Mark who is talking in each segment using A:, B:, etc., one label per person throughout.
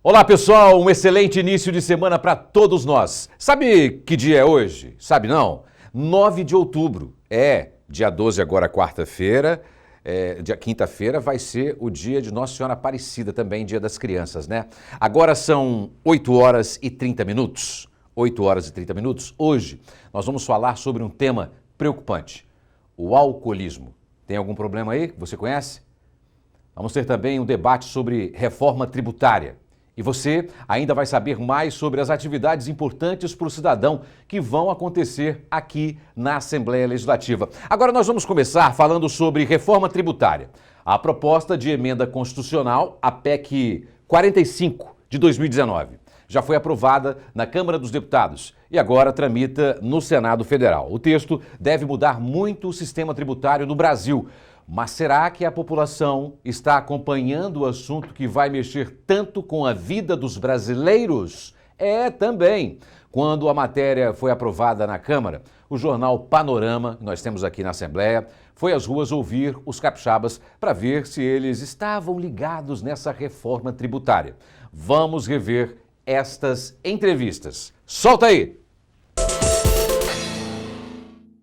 A: Olá pessoal, um excelente início de semana para todos nós. Sabe que dia é hoje? Sabe não? 9 de outubro. Dia 12 agora quarta-feira, dia quinta-feira vai ser o dia de Nossa Senhora Aparecida também, dia das crianças, né? Agora são 8 horas e 30 minutos. 8 horas e 30 minutos. Hoje nós vamos falar sobre um tema preocupante, o alcoolismo. Tem algum problema aí que você conhece? Vamos ter também um debate sobre reforma tributária. E você ainda vai saber mais sobre as atividades importantes para o cidadão que vão acontecer aqui na Assembleia Legislativa. Agora nós vamos começar falando sobre reforma tributária. A proposta de emenda constitucional, a PEC 45 de 2019, já foi aprovada na Câmara dos Deputados e agora tramita no Senado Federal. O texto deve mudar muito o sistema tributário no Brasil. Mas será que a população está acompanhando o assunto que vai mexer tanto com a vida dos brasileiros? Também. Quando a matéria foi aprovada na Câmara, o jornal Panorama, que nós temos aqui na Assembleia, foi às ruas ouvir os capixabas para ver se eles estavam ligados nessa reforma tributária. Vamos rever estas entrevistas. Solta aí!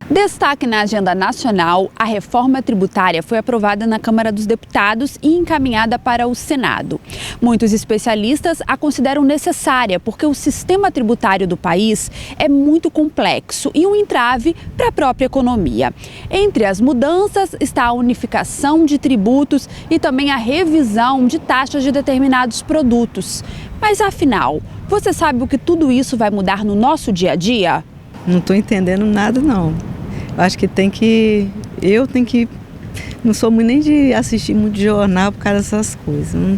B: Destaque na agenda nacional, a reforma tributária foi aprovada na Câmara dos Deputados e encaminhada para o Senado. Muitos especialistas a consideram necessária porque o sistema tributário do país é muito complexo e um entrave para a própria economia. Entre as mudanças está a unificação de tributos e também a revisão de taxas de determinados produtos. Mas afinal, você sabe o que tudo isso vai mudar no nosso dia a dia?
C: Não estou entendendo nada, não. Acho que não sou muito nem de assistir muito jornal por causa dessas coisas. Não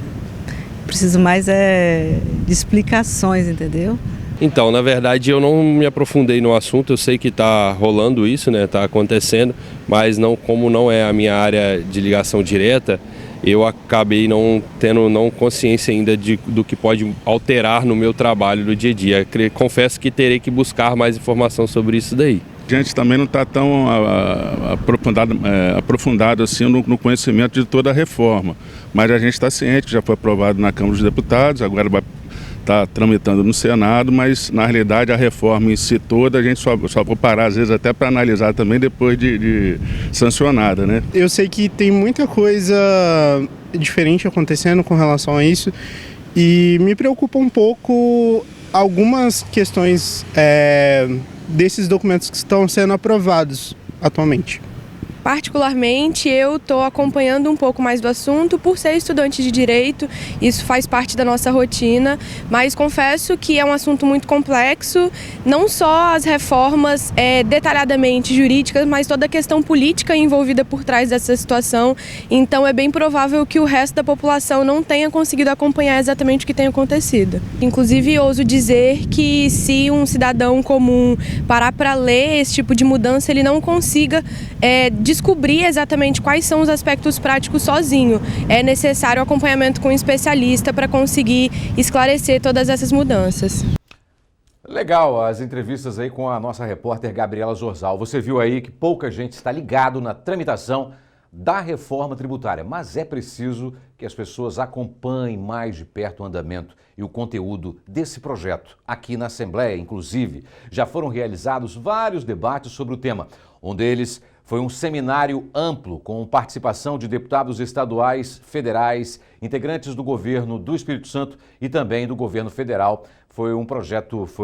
C: preciso mais de explicações, entendeu?
D: Então, na verdade, eu não me aprofundei no assunto. Eu sei que está rolando isso, né? Está acontecendo, mas como não é a minha área de ligação direta, eu acabei não tendo consciência ainda do que pode alterar no meu trabalho do dia a dia. Confesso que terei que buscar mais informação sobre isso daí.
E: A gente também não está tão aprofundado assim no conhecimento de toda a reforma, mas a gente está ciente que já foi aprovado na Câmara dos Deputados, agora vai estar tramitando no Senado, mas na realidade a reforma em si toda a gente só vou parar às vezes até para analisar também depois de sancionada, né?
F: Eu sei que tem muita coisa diferente acontecendo com relação a isso e me preocupa um pouco algumas questões desses documentos que estão sendo aprovados atualmente.
G: Particularmente, eu estou acompanhando um pouco mais do assunto por ser estudante de Direito, isso faz parte da nossa rotina, mas confesso que é um assunto muito complexo, não só as reformas detalhadamente jurídicas, mas toda a questão política envolvida por trás dessa situação, então é bem provável que o resto da população não tenha conseguido acompanhar exatamente o que tem acontecido. Inclusive, ouso dizer que se um cidadão comum parar para ler esse tipo de mudança, ele não consiga descobrir exatamente quais são os aspectos práticos sozinho. É necessário acompanhamento com um especialista para conseguir esclarecer todas essas mudanças.
A: Legal as entrevistas aí com a nossa repórter Gabriela Zorzal. Você viu aí que pouca gente está ligado na tramitação da reforma tributária, mas é preciso que as pessoas acompanhem mais de perto o andamento e o conteúdo desse projeto. Aqui na Assembleia, inclusive, já foram realizados vários debates sobre o tema. Um deles foi um seminário amplo com participação de deputados estaduais, federais, integrantes do governo do Espírito Santo e também do governo federal. Foi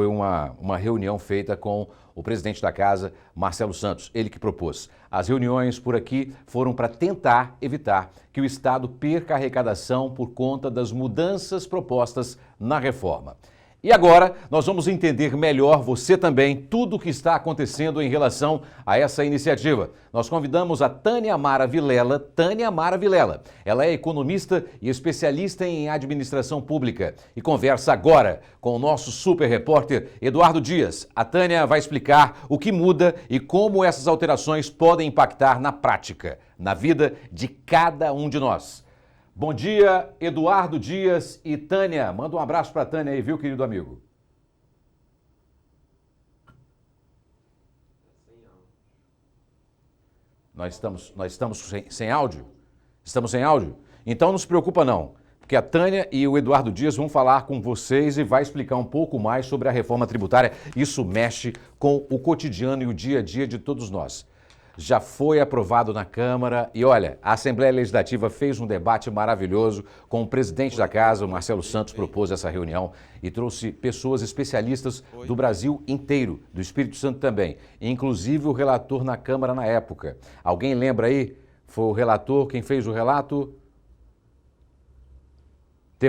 A: uma reunião feita com o presidente da casa, Marcelo Santos, ele que propôs. As reuniões por aqui foram para tentar evitar que o Estado perca a arrecadação por conta das mudanças propostas na reforma. E agora nós vamos entender melhor, você também, tudo o que está acontecendo em relação a essa iniciativa. Nós convidamos a Tânia Amara Vilela. Tânia Amara Vilela. Ela é economista e especialista em administração pública e conversa agora com o nosso super repórter Eduardo Dias. A Tânia vai explicar o que muda e como essas alterações podem impactar na prática, na vida de cada um de nós. Bom dia, Eduardo Dias e Tânia. Manda um abraço para a Tânia aí, viu, querido amigo? Nós estamos sem áudio? Estamos sem áudio? Então não se preocupa não, porque a Tânia e o Eduardo Dias vão falar com vocês e vai explicar um pouco mais sobre a reforma tributária. Isso mexe com o cotidiano e o dia a dia de todos nós. Já foi aprovado na Câmara e olha, a Assembleia Legislativa fez um debate maravilhoso com o presidente da Casa, o Marcelo Santos, propôs essa reunião e trouxe pessoas especialistas do Brasil inteiro, do Espírito Santo também, inclusive o relator na Câmara na época. Alguém lembra aí? Foi o relator, quem fez o relato?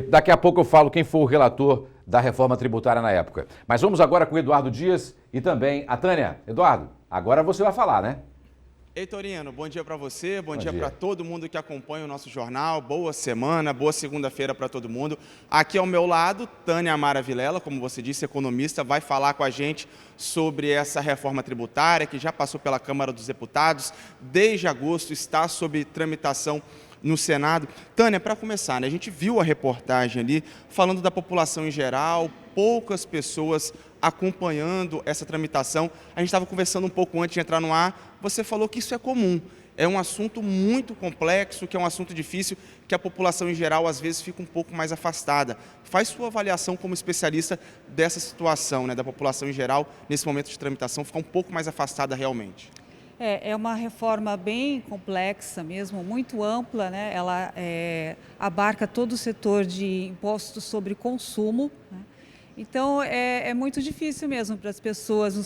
A: Daqui a pouco eu falo quem foi o relator da reforma tributária na época. Mas vamos agora com o Eduardo Dias e também a Tânia. Eduardo, agora você vai falar, né?
H: Ei, Torino, bom dia para você, bom dia para todo mundo que acompanha o nosso jornal, boa semana, boa segunda-feira para todo mundo. Aqui ao meu lado, Tânia Amara Vilela, como você disse, economista, vai falar com a gente sobre essa reforma tributária que já passou pela Câmara dos Deputados, desde agosto está sob tramitação no Senado. Tânia, para começar, né, a gente viu a reportagem ali falando da população em geral, poucas pessoas acompanhando essa tramitação. A gente estava conversando um pouco antes de entrar no ar, você falou que isso é comum, é um assunto muito complexo, que é um assunto difícil, que a população em geral às vezes fica um pouco mais afastada. Faz sua avaliação como especialista dessa situação, né, da população em geral, nesse momento de tramitação, ficar um pouco mais afastada realmente.
I: É uma reforma bem complexa mesmo, muito ampla, né? Ela abarca todo o setor de impostos sobre consumo, né? Então, é muito difícil mesmo para as pessoas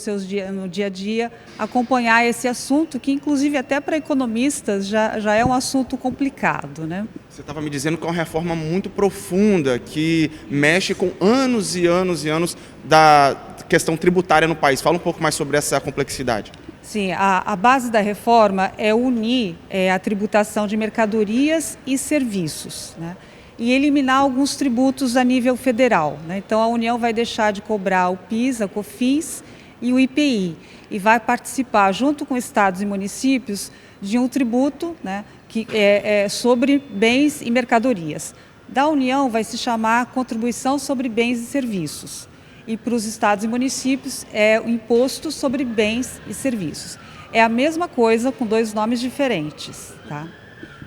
I: no dia a dia acompanhar esse assunto, que inclusive até para economistas já é um assunto complicado, né?
H: Você estava me dizendo que é uma reforma muito profunda, que mexe com anos e anos e anos da questão tributária no país. Fala um pouco mais sobre essa complexidade.
I: Sim, a base da reforma é unir a tributação de mercadorias e serviços, né? E eliminar alguns tributos a nível federal, né? Então, a União vai deixar de cobrar o PIS, a COFINS e o IPI e vai participar, junto com estados e municípios, de um tributo, né, que é sobre bens e mercadorias. Da União vai se chamar Contribuição sobre Bens e Serviços. E para os estados e municípios é o Imposto sobre Bens e Serviços. É a mesma coisa com dois nomes diferentes, tá?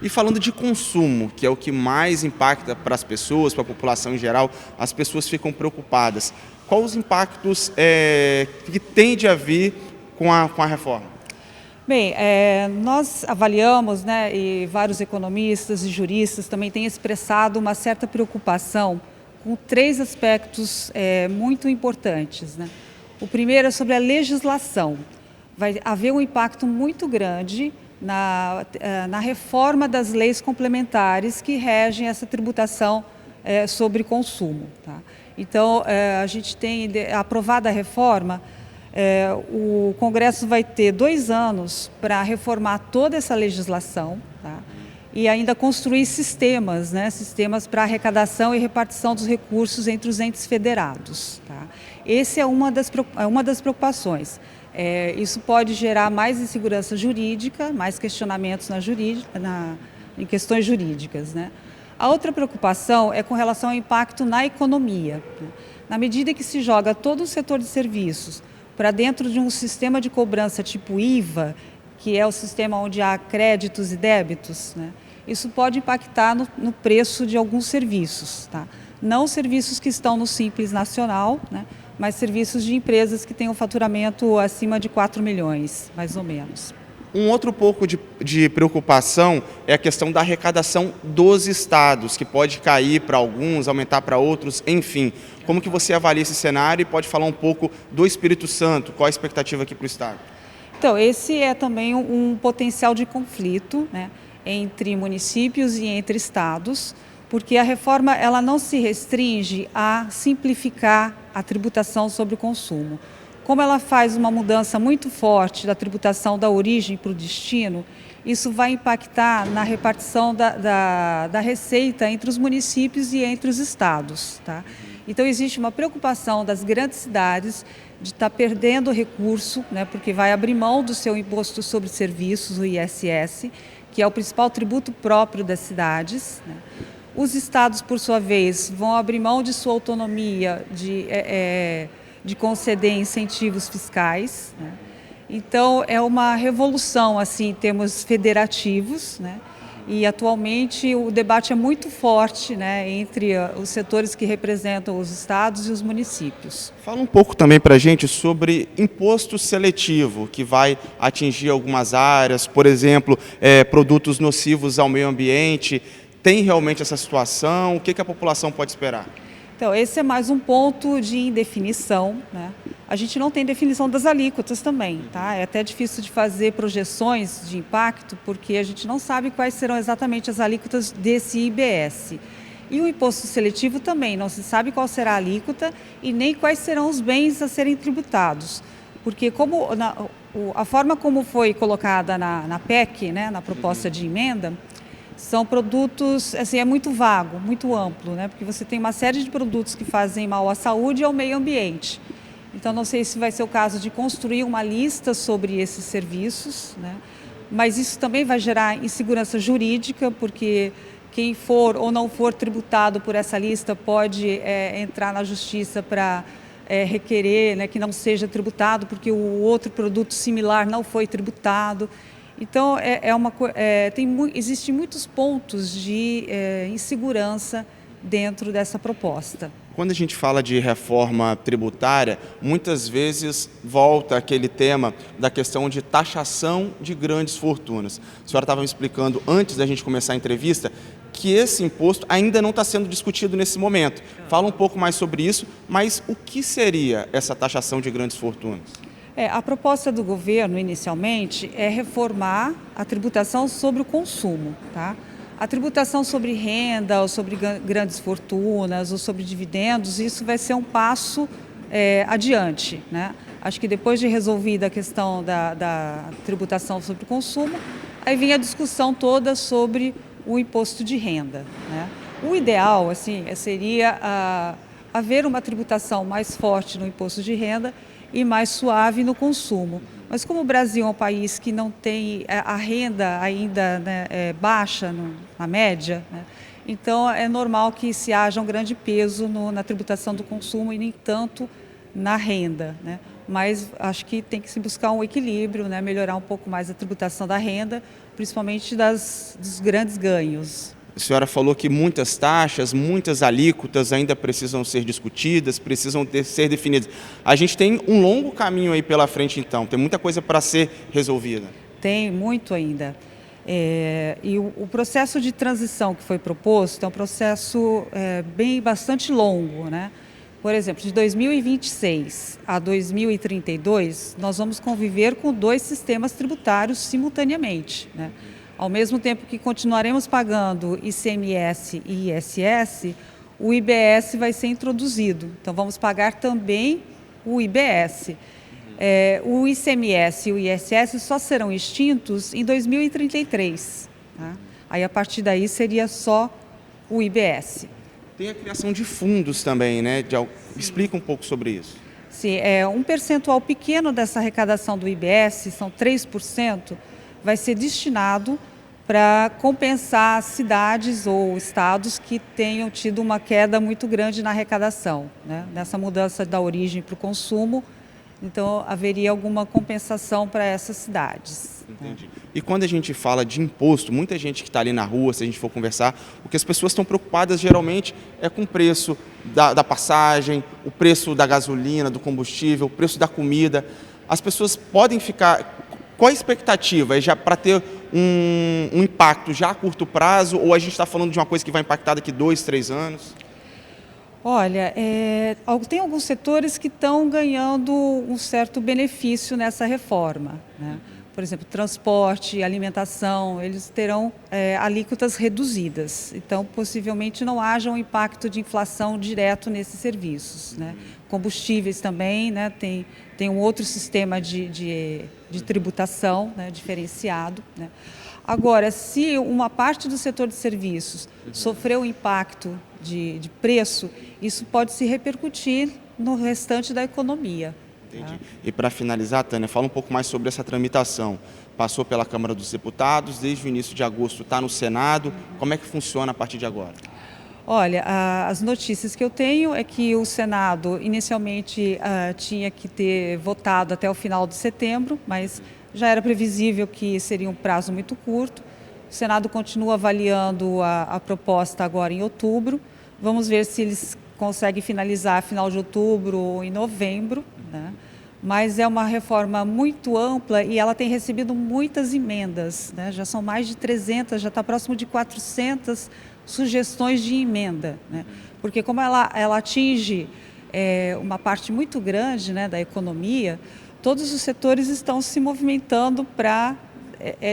H: E falando de consumo, que é o que mais impacta para as pessoas, para a população em geral, as pessoas ficam preocupadas. Quais os impactos que tende a vir com a reforma?
I: Bem, nós avaliamos, né, e vários economistas e juristas também têm expressado uma certa preocupação com três aspectos muito importantes, né? O primeiro é sobre a legislação. Vai haver um impacto muito grande na reforma das leis complementares que regem essa tributação sobre consumo, tá? Então, a gente tem aprovada a reforma, o Congresso vai ter 2 anos para reformar toda essa legislação, tá? E ainda construir sistemas, né? Sistemas para arrecadação e repartição dos recursos entre os entes federados, tá? Essa é uma das preocupações. Isso pode gerar mais insegurança jurídica, mais questionamentos em questões jurídicas, né? A outra preocupação é com relação ao impacto na economia, né? Na medida que se joga todo o setor de serviços para dentro de um sistema de cobrança tipo IVA, que é o sistema onde há créditos e débitos, né? Isso pode impactar no preço de alguns serviços, tá? Não serviços que estão no Simples Nacional, né? Mas serviços de empresas que têm um faturamento acima de 4 milhões, mais ou menos.
H: Um outro pouco de preocupação é a questão da arrecadação dos estados, que pode cair para alguns, aumentar para outros, enfim. Como que você avalia esse cenário e pode falar um pouco do Espírito Santo? Qual a expectativa aqui para o estado?
I: Então, esse é também um potencial de conflito, né, entre municípios e entre estados, porque a reforma ela não se restringe a simplificar a tributação sobre o consumo. Como ela faz uma mudança muito forte da tributação da origem para o destino, isso vai impactar na repartição da receita entre os municípios e entre os estados, tá? Então, existe uma preocupação das grandes cidades de estar perdendo recurso, né, porque vai abrir mão do seu imposto sobre serviços, o ISS, que é o principal tributo próprio das cidades, né? Os estados, por sua vez, vão abrir mão de sua autonomia de conceder incentivos fiscais, né? Então, é uma revolução assim, em termos federativos, né? E atualmente o debate é muito forte, né, entre os setores que representam os estados e os municípios.
H: Fala um pouco também para a gente sobre imposto seletivo, que vai atingir algumas áreas, por exemplo, produtos nocivos ao meio ambiente. Tem realmente essa situação? O que a população pode esperar?
I: Então, esse é mais um ponto de indefinição, né? A gente não tem definição das alíquotas também, tá? É até difícil de fazer projeções de impacto, porque a gente não sabe quais serão exatamente as alíquotas desse IBS. E o imposto seletivo também, não se sabe qual será a alíquota e nem quais serão os bens a serem tributados. Porque a forma como foi colocada na PEC, né, na proposta de emenda, são produtos, assim, é muito vago, muito amplo, né? Porque você tem uma série de produtos que fazem mal à saúde e ao meio ambiente. Então, não sei se vai ser o caso de construir uma lista sobre esses serviços, né? Mas isso também vai gerar insegurança jurídica, porque quem for ou não for tributado por essa lista pode entrar na justiça para requerer, né, que não seja tributado, porque o outro produto similar não foi tributado. Então, existem muitos pontos de insegurança dentro dessa proposta.
H: Quando a gente fala de reforma tributária, muitas vezes volta aquele tema da questão de taxação de grandes fortunas. A senhora estava me explicando, antes da gente começar a entrevista, que esse imposto ainda não está sendo discutido nesse momento. Fala um pouco mais sobre isso, mas o que seria essa taxação de grandes fortunas?
I: A proposta do governo, inicialmente, é reformar a tributação sobre o consumo, tá? A tributação sobre renda, ou sobre grandes fortunas, ou sobre dividendos, isso vai ser um passo adiante, né? Acho que depois de resolvida a questão da tributação sobre o consumo, aí vem a discussão toda sobre o imposto de renda, né? O ideal, assim, seria haver uma tributação mais forte no imposto de renda e mais suave no consumo. Mas como o Brasil é um país que não tem a renda ainda, né, baixa na média, né, então é normal que se haja um grande peso na tributação do consumo e nem tanto na renda, né? Mas acho que tem que se buscar um equilíbrio, né, melhorar um pouco mais a tributação da renda, principalmente dos grandes ganhos.
H: A senhora falou que muitas taxas, muitas alíquotas ainda precisam ser discutidas, precisam ser definidas. A gente tem um longo caminho aí pela frente, então. Tem muita coisa para ser resolvida.
I: Tem muito ainda. E o processo de transição que foi proposto é um processo bastante longo, né? Por exemplo, de 2026 a 2032, nós vamos conviver com 2 sistemas tributários simultaneamente, né? Ao mesmo tempo que continuaremos pagando ICMS e ISS, o IBS vai ser introduzido. Então, vamos pagar também o IBS. O ICMS e o ISS só serão extintos em 2033. Tá? Aí, a partir daí, seria só o IBS.
H: Tem a criação de fundos também, né? Explica um pouco sobre isso.
I: Sim, um percentual pequeno dessa arrecadação do IBS, são 3%, vai ser destinado para compensar cidades ou estados que tenham tido uma queda muito grande na arrecadação, né? Nessa mudança da origem para o consumo, então haveria alguma compensação para essas cidades.
H: Entendi. Né? E quando a gente fala de imposto, muita gente que está ali na rua, se a gente for conversar, o que as pessoas estão preocupadas geralmente é com o preço da passagem, o preço da gasolina, do combustível, o preço da comida. As pessoas podem ficar... Qual a expectativa? Já para ter um impacto já a curto prazo, ou a gente está falando de uma coisa que vai impactar daqui 2, 3 anos?
I: Olha, tem alguns setores que estão ganhando um certo benefício nessa reforma, né? Por exemplo, transporte, alimentação, eles terão alíquotas reduzidas. Então, possivelmente não haja um impacto de inflação direto nesses serviços, né? Combustíveis também, né? Tem um outro sistema de tributação, né, diferenciado, né? Agora, se uma parte do setor de serviços sofreu um impacto de preço, isso pode se repercutir no restante da economia.
H: Entendi. Tá? E para finalizar, Tânia, fala um pouco mais sobre essa tramitação. Passou pela Câmara dos Deputados, desde o início de agosto está no Senado. Como é que funciona a partir de agora?
I: Olha, as notícias que eu tenho é que o Senado inicialmente tinha que ter votado até o final de setembro, mas já era previsível que seria um prazo muito curto. O Senado continua avaliando a proposta agora em outubro. Vamos ver se eles conseguem finalizar final de outubro ou em novembro, né? Mas é uma reforma muito ampla e ela tem recebido muitas emendas, né? Já são mais de 300, já está próximo de 400 sugestões de emenda, né? Porque como ela atinge uma parte muito grande, né, da economia, todos os setores estão se movimentando para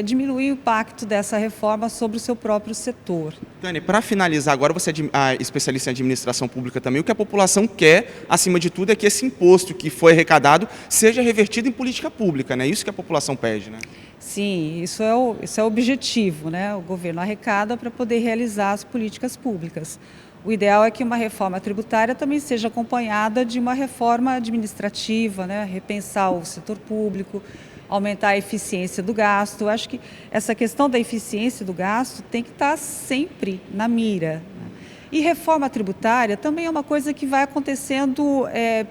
I: diminuir o impacto dessa reforma sobre o seu próprio setor.
H: Tânia, para finalizar agora, você é especialista em administração pública também, o que a população quer, acima de tudo, é que esse imposto que foi arrecadado seja revertido em política pública, né? Isso que a população pede, né?
I: Sim, isso é o objetivo, né? O governo arrecada para poder realizar as políticas públicas. O ideal é que uma reforma tributária também seja acompanhada de uma reforma administrativa, né? Repensar o setor público, aumentar a eficiência do gasto. Eu acho que essa questão da eficiência do gasto tem que estar sempre na mira, né? E reforma tributária também é uma coisa que vai acontecendo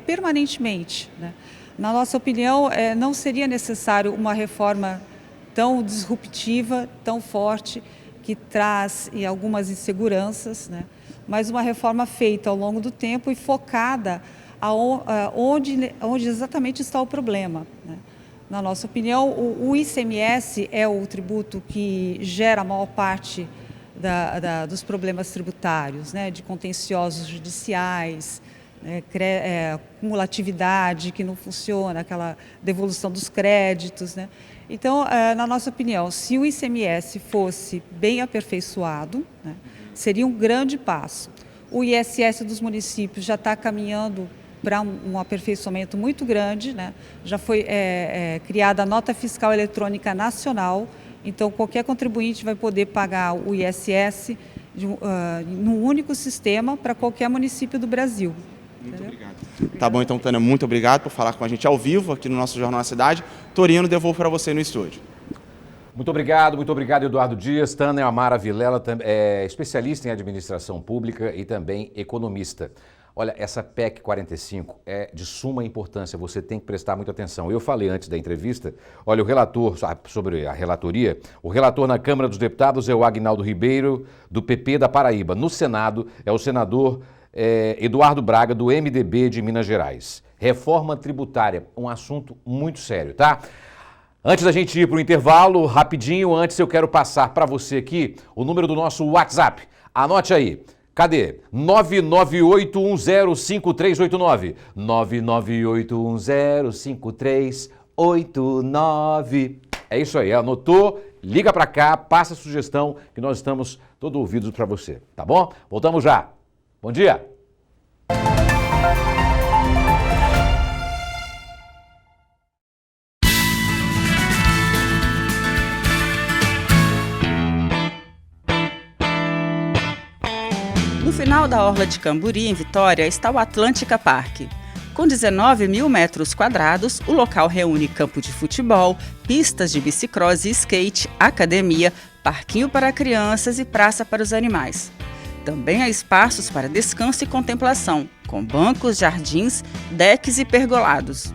I: permanentemente, né? Na nossa opinião, não seria necessário uma reforma tão disruptiva, tão forte, que traz algumas inseguranças, né? Mas uma reforma feita ao longo do tempo e focada onde exatamente está o problema, né? Na nossa opinião, o ICMS é o tributo que gera a maior parte dos problemas tributários, né? De contenciosos judiciais, cumulatividade que não funciona, aquela devolução dos créditos, né? Então, na nossa opinião, se o ICMS fosse bem aperfeiçoado, né, seria um grande passo. O ISS dos municípios já está caminhando para um aperfeiçoamento muito grande, né? Já foi criada a nota fiscal eletrônica nacional, então qualquer contribuinte vai poder pagar o ISS num único sistema para qualquer município do Brasil.
H: Muito obrigado. Tá bom, então, Tânia, muito obrigado por falar com a gente ao vivo aqui no nosso Jornal da Cidade. Torino, devolvo para você no estúdio.
A: Muito obrigado, Eduardo Dias. Tânia Amara Vilela é especialista em administração pública e também economista. Olha, essa PEC 45 é de suma importância, você tem que prestar muita atenção. Eu falei antes da entrevista, olha, o relator, sobre a relatoria, o relator na Câmara dos Deputados é o Agnaldo Ribeiro, do PP da Paraíba. No Senado é o senador Eduardo Braga, do MDB de Minas Gerais. Reforma tributária, um assunto muito sério, tá? Antes da gente ir para o intervalo, rapidinho, antes eu quero passar para você aqui o número do nosso WhatsApp. Anote aí. Cadê? 998105389. 998105389. É isso aí, anotou? Liga para cá, passa a sugestão que nós estamos todo ouvidos para você, tá bom? Voltamos já. Bom dia.
J: No final da Orla de Camburi, em Vitória, está o Atlântica Park. Com 19 mil metros quadrados, o local reúne campo de futebol, pistas de bicicross e skate, academia, parquinho para crianças e praça para os animais. Também há espaços para descanso e contemplação, com bancos, jardins, decks e pergolados.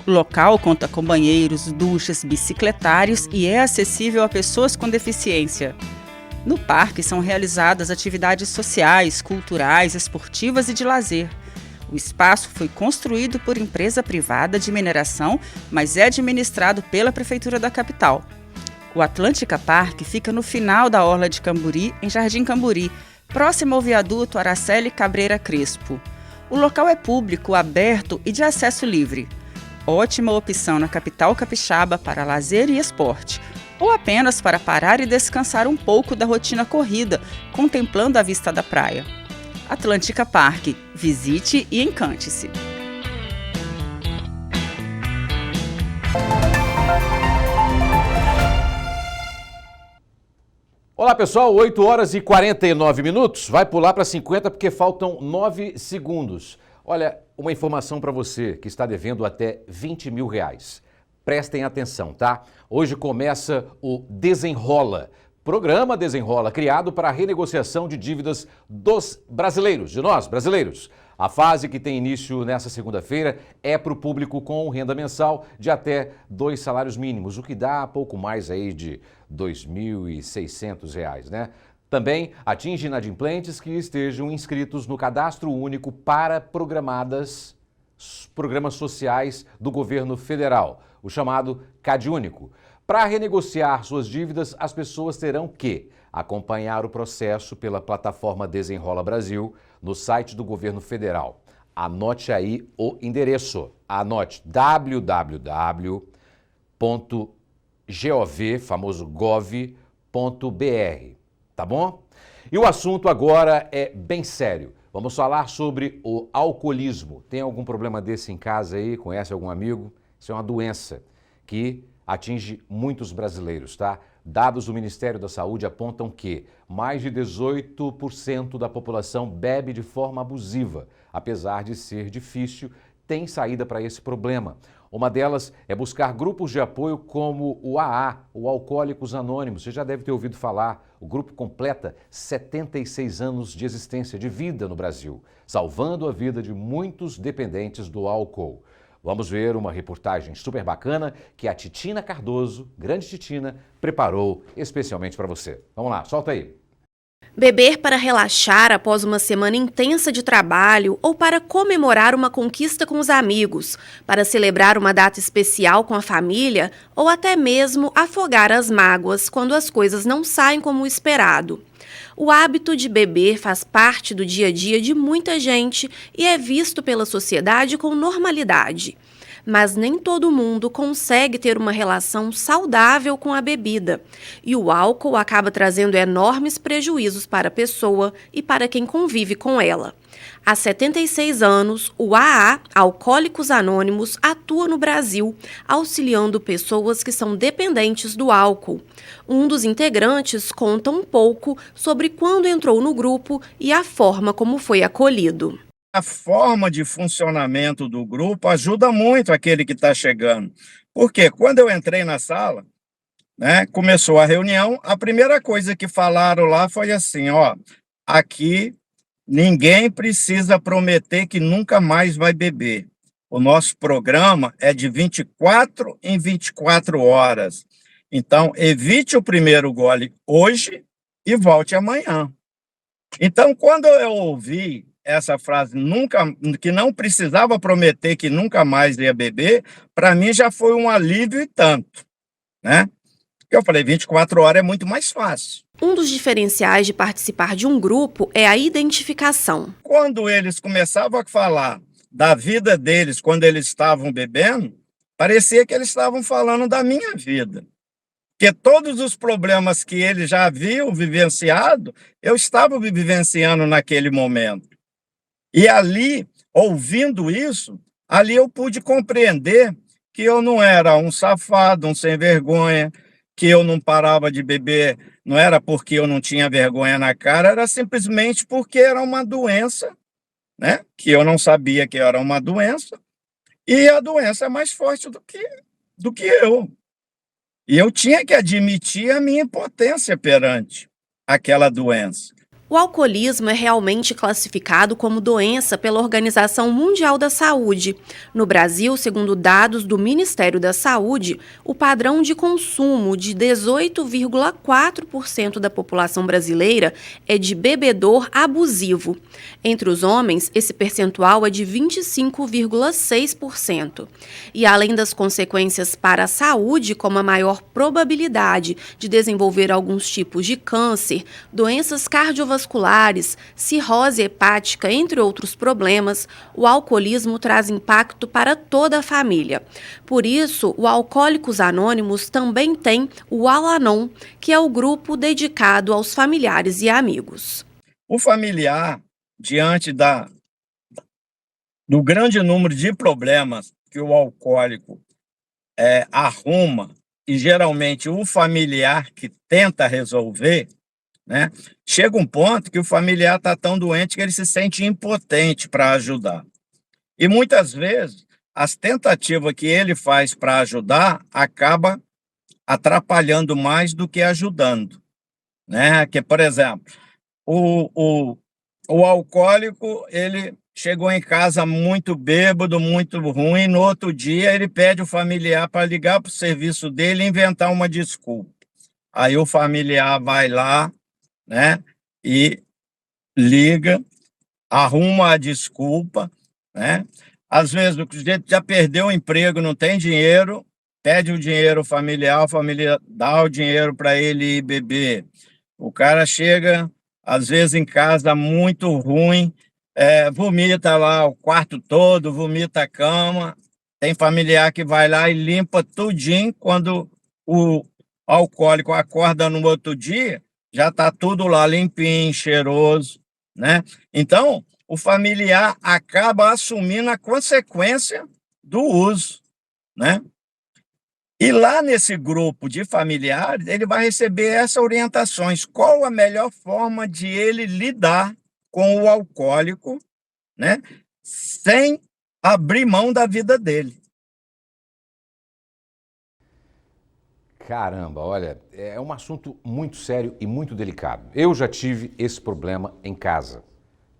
J: O local conta com banheiros, duchas, bicicletários e é acessível a pessoas com deficiência. No parque são realizadas atividades sociais, culturais, esportivas e de lazer. O espaço foi construído por empresa privada de mineração, mas é administrado pela Prefeitura da capital. O Atlântica Park fica no final da Orla de Camburi, em Jardim Camburi, próximo ao viaduto Araceli Cabreira Crespo. O local é público, aberto e de acesso livre. Ótima opção na capital capixaba para lazer e esporte, ou apenas para parar e descansar um pouco da rotina corrida, contemplando a vista da praia. Atlântica Park, visite e encante-se.
A: Olá pessoal, 8 horas e 49 minutos, vai pular para 50 porque faltam 9 segundos. Olha, uma informação para você que está devendo até R$20 mil. Prestem atenção, tá? Hoje começa o Desenrola, Programa Desenrola, criado para a renegociação de dívidas dos brasileiros, de nós, brasileiros. A fase que tem início nesta segunda-feira é para o público com renda mensal de até 2 salários mínimos, o que dá pouco mais aí de R$ 2.600, né? Também atinge inadimplentes que estejam inscritos no Cadastro Único para programas sociais do governo federal, o chamado CadÚnico. Para renegociar suas dívidas, as pessoas terão que acompanhar o processo pela plataforma Desenrola Brasil no site do governo federal. Anote aí o endereço. Anote www.gov, famoso gov.br, tá bom? E o assunto agora é bem sério. Vamos falar sobre o alcoolismo. Tem algum problema desse em casa aí? Conhece algum amigo? Isso é uma doença que atinge muitos brasileiros, tá? Dados do Ministério da Saúde apontam que mais de 18% da população bebe de forma abusiva. Apesar de ser difícil, tem saída para esse problema. Uma delas é buscar grupos de apoio como o AA, o Alcoólicos Anônimos. Você já deve ter ouvido falar. O grupo completa 76 anos de existência, de vida no Brasil, salvando a vida de muitos dependentes do álcool. Vamos ver uma reportagem super bacana que a Titina Cardoso, grande Titina, preparou especialmente para você. Vamos lá, solta aí.
K: Beber para relaxar após uma semana intensa de trabalho ou para comemorar uma conquista com os amigos, para celebrar uma data especial com a família ou até mesmo afogar as mágoas quando as coisas não saem como o esperado. O hábito de beber faz parte do dia a dia de muita gente e é visto pela sociedade com normalidade. Mas nem todo mundo consegue ter uma relação saudável com a bebida. E o álcool acaba trazendo enormes prejuízos para a pessoa e para quem convive com ela. Há 76 anos, o AA, Alcoólicos Anônimos, atua no Brasil, auxiliando pessoas que são dependentes do álcool. Um dos integrantes conta um pouco sobre quando entrou no grupo e a forma como foi acolhido.
L: A forma de funcionamento do grupo ajuda muito aquele que está chegando. Porque quando eu entrei na sala, né, começou a reunião, a primeira coisa que falaram lá foi assim, ó, aqui ninguém precisa prometer que nunca mais vai beber. O nosso programa é de 24 em 24 horas. Então, evite o primeiro gole hoje e volte amanhã. Então, quando eu ouvi essa frase, que não precisava prometer que nunca mais ia beber, para mim já foi um alívio e tanto, né? Eu falei, 24 horas é muito mais fácil.
K: Um dos diferenciais de participar de um grupo é a identificação.
L: Quando eles começavam a falar da vida deles quando eles estavam bebendo, parecia que eles estavam falando da minha vida. Porque todos os problemas que eles já haviam vivenciado, eu estava vivenciando naquele momento. E ali, ouvindo isso, ali eu pude compreender que eu não era um safado, um sem vergonha, que eu não parava de beber, não era porque eu não tinha vergonha na cara, era simplesmente porque era uma doença, né? Que eu não sabia que era uma doença, e a doença é mais forte do que eu. E eu tinha que admitir a minha impotência perante aquela doença.
K: O alcoolismo é realmente classificado como doença pela Organização Mundial da Saúde. No Brasil, segundo dados do Ministério da Saúde, o padrão de consumo de 18,4% da população brasileira é de bebedor abusivo. Entre os homens, esse percentual é de 25,6%. E além das consequências para a saúde, como a maior probabilidade de desenvolver alguns tipos de câncer, doenças cardiovasculares, cirrose hepática, entre outros problemas, o alcoolismo traz impacto para toda a família. Por isso, o Alcoólicos Anônimos também tem o Al-Anon, que é o grupo dedicado aos familiares e amigos.
L: O familiar, diante do grande número de problemas que o alcoólico arruma, e geralmente o familiar que tenta resolver, né? Chega um ponto que o familiar está tão doente que ele se sente impotente para ajudar. E muitas vezes as tentativas que ele faz para ajudar acaba atrapalhando mais do que ajudando. né? Que, por exemplo, o alcoólico, ele chegou em casa muito bêbado, muito ruim, no outro dia ele pede o familiar para ligar para o serviço dele e inventar uma desculpa. Aí o familiar vai lá, né, e liga, arruma a desculpa, né? Às vezes o sujeito já perdeu o emprego, não tem dinheiro, pede o dinheiro familiar, a família dá o dinheiro para ele ir beber. O cara chega, às vezes, em casa muito ruim, vomita lá o quarto todo, vomita a cama. Tem familiar que vai lá e limpa tudinho. Quando o alcoólico acorda no outro dia, já está tudo lá limpinho, cheiroso, né? Então, o familiar acaba assumindo a consequência do uso, né? E lá nesse grupo de familiares, ele vai receber essas orientações. Qual a melhor forma de ele lidar com o alcoólico, né? Sem abrir mão da vida dele.
A: Caramba, olha, é um assunto muito sério e muito delicado. Eu já tive esse problema em casa.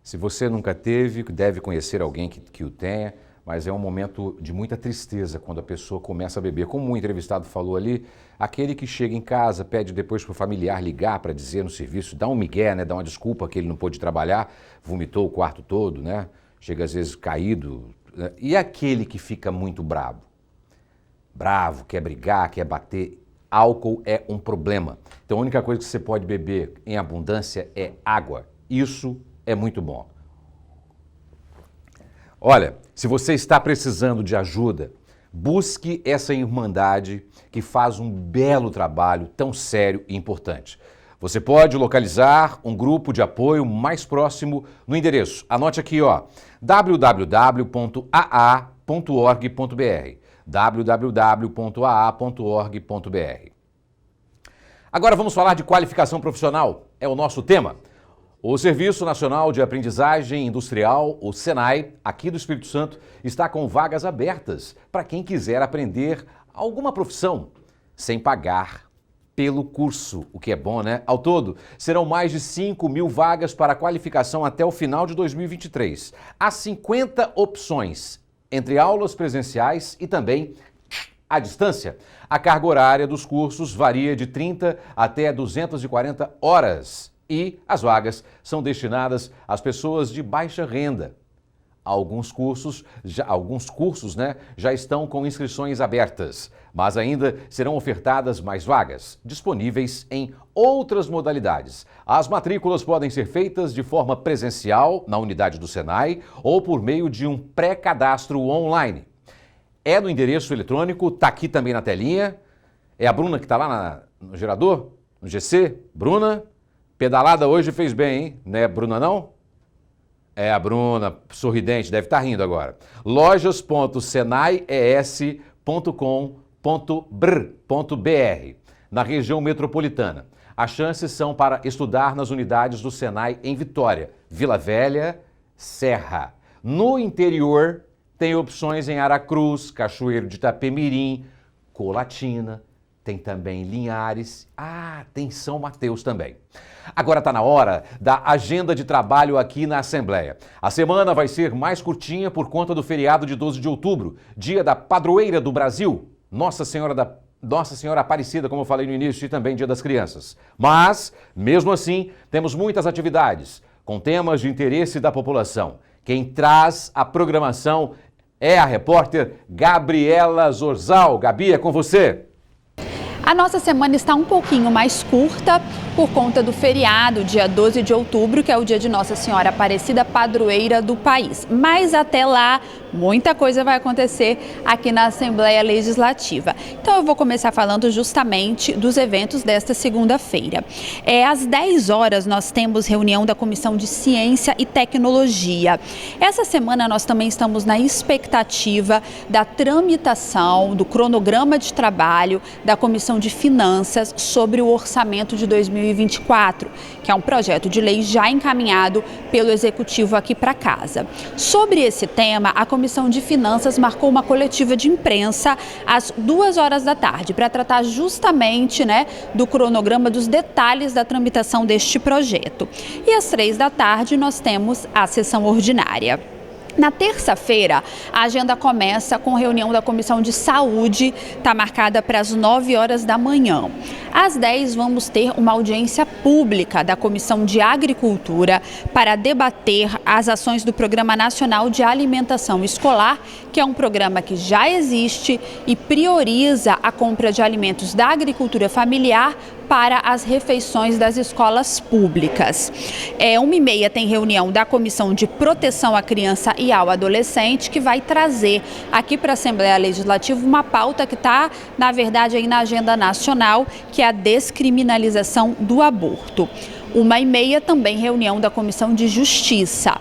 A: Se você nunca teve, deve conhecer alguém que o tenha, mas é um momento de muita tristeza quando a pessoa começa a beber. Como o entrevistado falou ali, aquele que chega em casa, pede depois para o familiar ligar para dizer no serviço, dá um migué, né, dá uma desculpa que ele não pôde trabalhar, vomitou o quarto todo, né, chega às vezes caído. Né? E aquele que fica muito bravo, quer brigar, quer bater, álcool é um problema. Então a única coisa que você pode beber em abundância é água. Isso é muito bom. Olha, se você está precisando de ajuda, busque essa irmandade que faz um belo trabalho tão sério e importante. Você pode localizar um grupo de apoio mais próximo no endereço. Anote aqui, ó, www.aa.org.br www.aa.org.br. Agora vamos falar de qualificação profissional, é o nosso tema. O Serviço Nacional de Aprendizagem Industrial, o SENAI, aqui do Espírito Santo, está com vagas abertas para quem quiser aprender alguma profissão sem pagar pelo curso, o que é bom, né? Ao todo, serão mais de 5.000 vagas para qualificação até o final de 2023. Há 50 opções, entre aulas presenciais e também à distância. A carga horária dos cursos varia de 30 até 240 horas. E as vagas são destinadas às pessoas de baixa renda. Alguns cursos, né, já estão com inscrições abertas, mas ainda serão ofertadas mais vagas, disponíveis em outras modalidades. As matrículas podem ser feitas de forma presencial na unidade do SENAI ou por meio de um pré-cadastro online. É no endereço eletrônico, está aqui também na telinha. É a Bruna que está lá no gerador, no GC. Bruna? Pedalada hoje fez bem, hein? Não é a Bruna, não? É a Bruna, sorridente, deve estar rindo agora. lojas.senai.es.com.br, na região metropolitana. As chances são para estudar nas unidades do SENAI em Vitória, Vila Velha, Serra. No interior, tem opções em Aracruz, Cachoeiro de Itapemirim, Colatina, tem também Linhares, tem São Mateus também. Agora está na hora da agenda de trabalho aqui na Assembleia. A semana vai ser mais curtinha por conta do feriado de 12 de outubro, dia da padroeira do Brasil, Nossa Senhora Aparecida, como eu falei no início, e também Dia das Crianças. Mas, mesmo assim, temos muitas atividades com temas de interesse da população. Quem traz a programação é a repórter Gabriela Zorzal. Gabi, é com você.
B: A nossa semana está um pouquinho mais curta por conta do feriado, dia 12 de outubro, que é o dia de Nossa Senhora Aparecida, padroeira do país. Mas até lá, muita coisa vai acontecer aqui na Assembleia Legislativa. Então eu vou começar falando justamente dos eventos desta segunda-feira. Às 10 horas nós temos reunião da Comissão de Ciência e Tecnologia. Essa semana nós também estamos na expectativa da tramitação do cronograma de trabalho da Comissão Comissão de Finanças sobre o orçamento de 2024, que é um projeto de lei já encaminhado pelo Executivo aqui para casa. Sobre esse tema, a Comissão de Finanças marcou uma coletiva de imprensa às 2h da tarde para tratar justamente, do cronograma, dos detalhes da tramitação deste projeto. E às 3 da tarde nós temos a sessão ordinária. Na terça-feira, a agenda começa com reunião da Comissão de Saúde, está marcada para as 9h da manhã. Às 10 vamos ter uma audiência pública da Comissão de Agricultura para debater as ações do Programa Nacional de Alimentação Escolar, que é um programa que já existe e prioriza a compra de alimentos da agricultura familiar para as refeições das escolas públicas. 1h30 tem reunião da Comissão de Proteção à Criança e ao Adolescente, que vai trazer aqui para a Assembleia Legislativa uma pauta que está, na verdade, aí na agenda nacional, que é a descriminalização do aborto. 1h30 também reunião da Comissão de Justiça.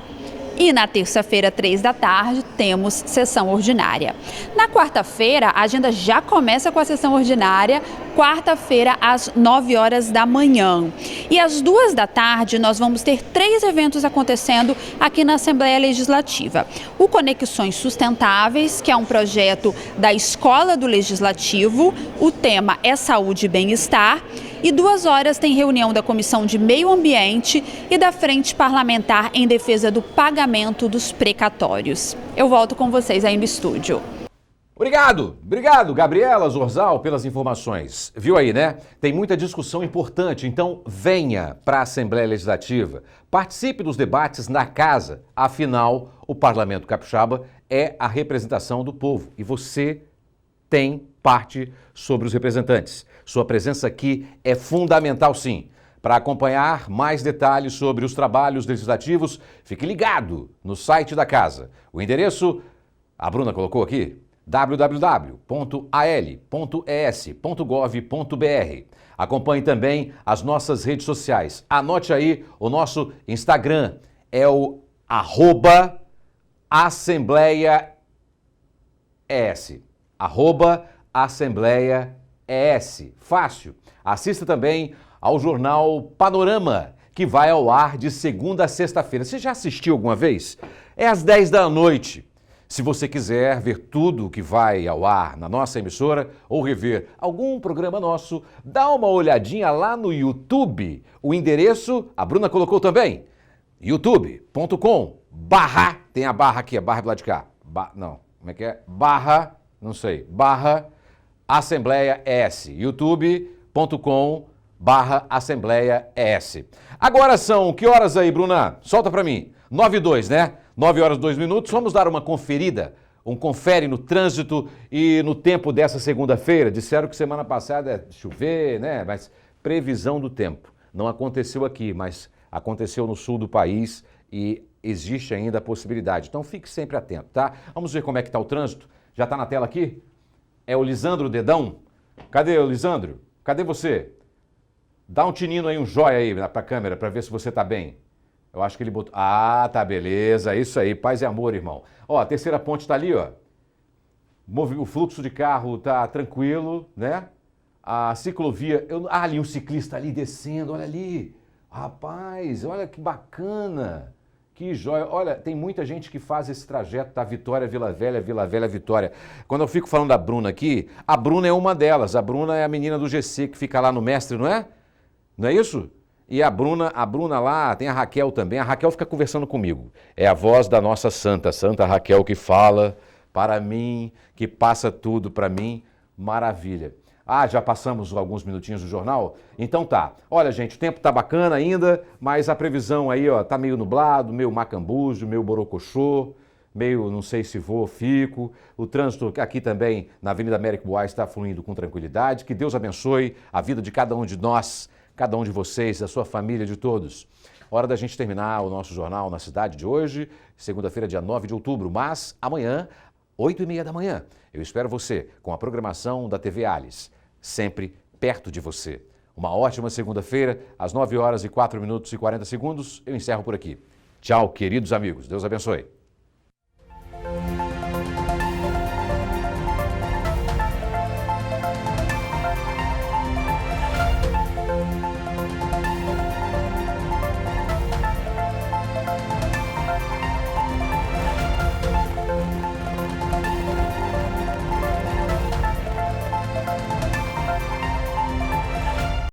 B: E na terça-feira, 3 da tarde, temos sessão ordinária. Na quarta-feira, a agenda já começa com a sessão ordinária, quarta-feira, às 9h da manhã. E às 2 da tarde, nós vamos ter 3 eventos acontecendo aqui na Assembleia Legislativa. O Conexões Sustentáveis, que é um projeto da Escola do Legislativo. O tema é saúde e bem-estar. E 2h tem reunião da Comissão de Meio Ambiente e da Frente Parlamentar em Defesa do Pagamento dos Precatórios. Eu volto com vocês aí no estúdio.
A: Obrigado, Gabriela Zorzal, pelas informações. Viu aí, né? Tem muita discussão importante, então venha para a Assembleia Legislativa. Participe dos debates na casa. Afinal, o Parlamento Capixaba é a representação do povo e você tem parte sobre os representantes. Sua presença aqui é fundamental, sim. Para acompanhar mais detalhes sobre os trabalhos legislativos, fique ligado no site da casa. O endereço, a Bruna colocou aqui, www.al.es.gov.br. Acompanhe também as nossas redes sociais. Anote aí o nosso Instagram, é o @AssembleiaES. @AssembleiaES. Fácil. Assista também ao jornal Panorama, que vai ao ar de segunda a sexta-feira. Você já assistiu alguma vez? É às 10 da noite. Se você quiser ver tudo o que vai ao ar na nossa emissora ou rever algum programa nosso, dá uma olhadinha lá no YouTube. O endereço, a Bruna colocou também, youtube.com/ tem a barra aqui, a barra do lado de cá. Como é que é? /Assembleia-ES. youtube.com/Assembleia-ES. Agora são que horas aí, Bruna? Solta pra mim. 9h02, né? 9h02. Vamos dar uma conferida, um confere no trânsito e no tempo dessa segunda-feira. Disseram que semana passada é chover, né? Mas previsão do tempo. Não aconteceu aqui, mas aconteceu no sul do país e existe ainda a possibilidade. Então fique sempre atento, tá? Vamos ver como é que tá o trânsito. Já tá na tela aqui? É o Lisandro Dedão? Cadê o Lisandro? Cadê você? Dá um tinino aí, um joia aí pra câmera, pra ver se você tá bem. Eu acho que ele botou... Ah, tá, beleza. Isso aí, paz e amor, irmão. Ó, a terceira ponte tá ali, ó. O fluxo de carro tá tranquilo, né? A ciclovia... ali um ciclista ali descendo, olha ali. Rapaz, olha que bacana. Que joia. Olha, tem muita gente que faz esse trajeto, tá? Vitória, Vila Velha, Vitória. Quando eu fico falando da Bruna aqui, a Bruna é uma delas. A Bruna é a menina do GC que fica lá no Mestre, não é? Não é isso? E a Bruna lá, tem a Raquel também. A Raquel fica conversando comigo. É a voz da nossa Santa Raquel, que fala para mim, que passa tudo para mim. Maravilha. Ah, já passamos alguns minutinhos do jornal? Então tá. Olha, gente, o tempo tá bacana ainda, mas a previsão aí, ó, tá meio nublado, meio macambujo, meio borocochô, meio não sei se vou, fico. O trânsito aqui também na Avenida Américo Boaz está fluindo com tranquilidade. Que Deus abençoe a vida de cada um de nós, cada um de vocês, da sua família, de todos. Hora da gente terminar o nosso jornal na cidade de hoje, segunda-feira, dia 9 de outubro, mas amanhã, 8h30 da manhã, eu espero você com a programação da TV Alice, sempre perto de você. Uma ótima segunda-feira, às 9h04 minutos e 40 segundos, eu encerro por aqui. Tchau, queridos amigos. Deus abençoe.